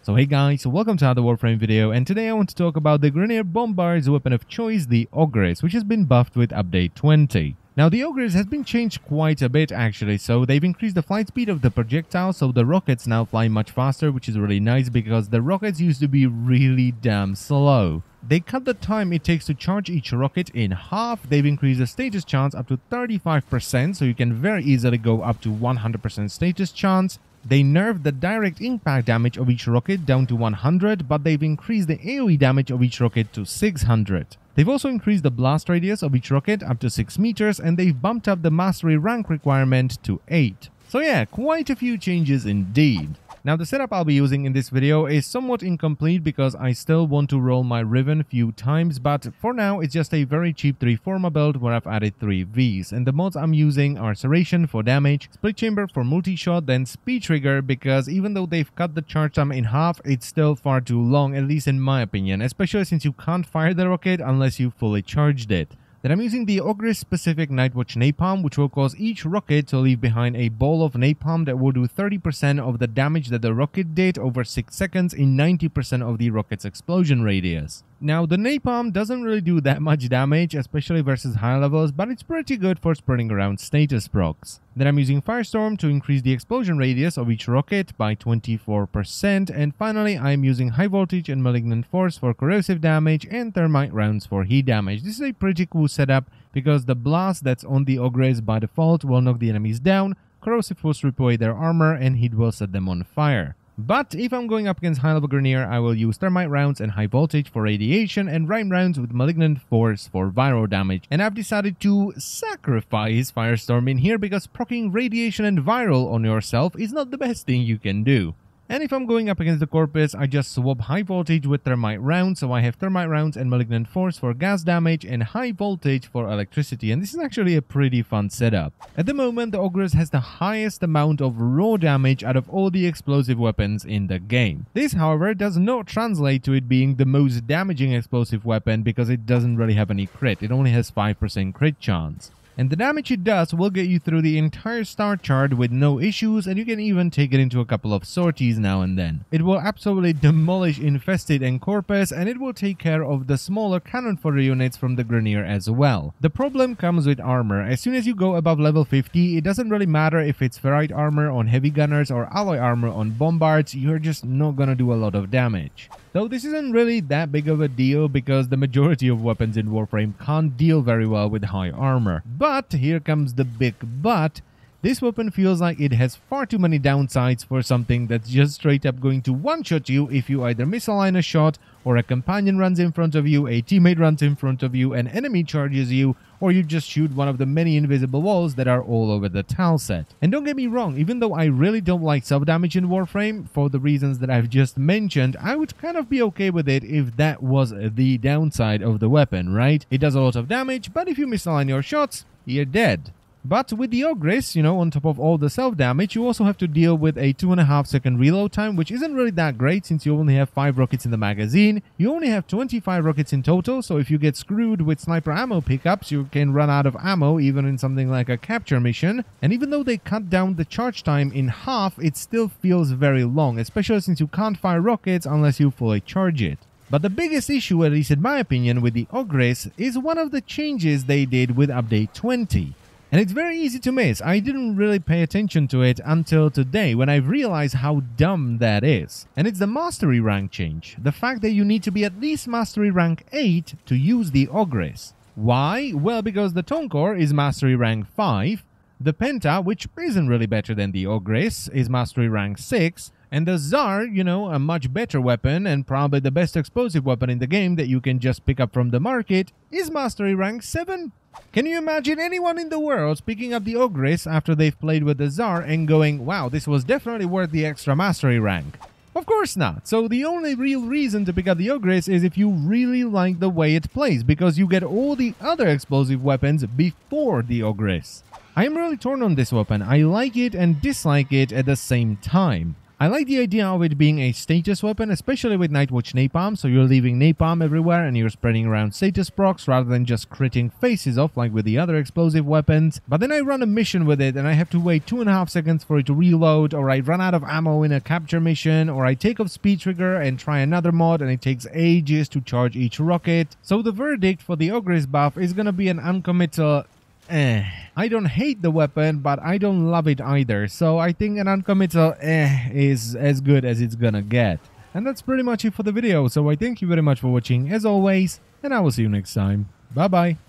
So hey guys, welcome to another Warframe video, and today I want to talk about the Grenadier Bombard's weapon of choice, the Ogris, which has been buffed with update 20. Now the Ogris has been changed quite a bit actually, so they've increased the flight speed of the projectile, so the rockets now fly much faster, which is really nice because the rockets used to be really damn slow. They cut the time it takes to charge each rocket in half. They've increased the status chance up to 35%, so you can very easily go up to 100% status chance. They nerfed the direct impact damage of each rocket down to 100, but they've increased the AoE damage of each rocket to 600. They've also increased the blast radius of each rocket up to 6 meters, and they've bumped up the mastery rank requirement to 8. So yeah, quite a few changes indeed. Now the setup I'll be using in this video is somewhat incomplete because I still want to roll my Riven a few times, but for now it's just a very cheap 3-forma build where I've added 3 Vs, and the mods I'm using are Serration for damage, Split Chamber for multi-shot, then Speed Trigger because even though they've cut the charge time in half, it's still far too long, at least in my opinion, especially since you can't fire the rocket unless you fully charged it. Then I'm using the Ogris specific Nightwatch Napalm, which will cause each rocket to leave behind a ball of napalm that will do 30% of the damage that the rocket did over 6 seconds in 90% of the rocket's explosion radius. Now the napalm doesn't really do that much damage, especially versus high levels, but it's pretty good for spreading around status procs. Then I'm using Firestorm to increase the explosion radius of each rocket by 24%, and finally I'm using High Voltage and Malignant Force for corrosive damage and Thermite rounds for heat damage. This is a pretty cool setup because the blast that's on the Ogris by default will knock the enemies down, corrosive will strip away their armor, and heat will set them on fire. But if I'm going up against high-level Grenadier, I will use Thermite rounds and High Voltage for radiation and Rime rounds with Malignant Force for viral damage. And I've decided to sacrifice Firestorm in here because proccing radiation and viral on yourself is not the best thing you can do. And if I'm going up against the Corpus, I just swap High Voltage with Thermite rounds, so I have Thermite rounds and Malignant Force for gas damage and High Voltage for electricity, and this is actually a pretty fun setup. At the moment, the Ogris has the highest amount of raw damage out of all the explosive weapons in the game. This, however, does not translate to it being the most damaging explosive weapon because it doesn't really have any crit, it only has 5% crit chance. And the damage it does will get you through the entire star chart with no issues, and you can even take it into a couple of sorties now and then. It will absolutely demolish Infested and Corpus, and it will take care of the smaller cannon fodder units from the Grenadier as well. The problem comes with armor. As soon as you go above level 50, it doesn't really matter if it's ferrite armor on heavy gunners or alloy armor on bombards, you're just not gonna do a lot of damage. Though this isn't really that big of a deal because the majority of weapons in Warframe can't deal very well with high armor. But here comes the big but. This weapon feels like it has far too many downsides for something that's just straight up going to one-shot you if you either misalign a shot, or a companion runs in front of you, a teammate runs in front of you, an enemy charges you, or you just shoot one of the many invisible walls that are all over the tile set. And don't get me wrong, even though I really don't like self-damage in Warframe, for the reasons that I've just mentioned, I would kind of be okay with it if that was the downside of the weapon, right? It does a lot of damage, but if you misalign your shots, you're dead. But with the Ogris, on top of all the self-damage, you also have to deal with a 2.5 second reload time, which isn't really that great since you only have 5 rockets in the magazine. You only have 25 rockets in total, so if you get screwed with sniper ammo pickups, you can run out of ammo even in something like a capture mission. And even though they cut down the charge time in half, it still feels very long, especially since you can't fire rockets unless you fully charge it. But the biggest issue, at least in my opinion, with the Ogris is one of the changes they did with update 20. And it's very easy to miss. I didn't really pay attention to it until today when I realized how dumb that is. And it's the mastery rank change. The fact that you need to be at least mastery rank 8 to use the Ogris. Why? Well, because the Tonkor is mastery rank 5, the Penta, which isn't really better than the Ogris, is mastery rank 6, and the Tsar, a much better weapon and probably the best explosive weapon in the game that you can just pick up from the market, is mastery rank 7. Can you imagine anyone in the world picking up the Ogris after they've played with the Tsar and going, wow, this was definitely worth the extra mastery rank? Of course not. So the only real reason to pick up the Ogris is if you really like the way it plays, because you get all the other explosive weapons before the Ogris. I am really torn on this weapon. I like it and dislike it at the same time. I like the idea of it being a status weapon, especially with Nightwatch Napalm, so you're leaving napalm everywhere and you're spreading around status procs rather than just critting faces off like with the other explosive weapons. But then I run a mission with it and I have to wait 2.5 seconds for it to reload, or I run out of ammo in a capture mission, or I take off speed trigger and try another mod and it takes ages to charge each rocket. So the verdict for the Ogris buff is gonna be an uncommittal I don't hate the weapon, but I don't love it either, so I think an uncommittal is as good as it's gonna get. And that's pretty much it for the video, so I thank you very much for watching as always, and I will see you next time. Bye bye!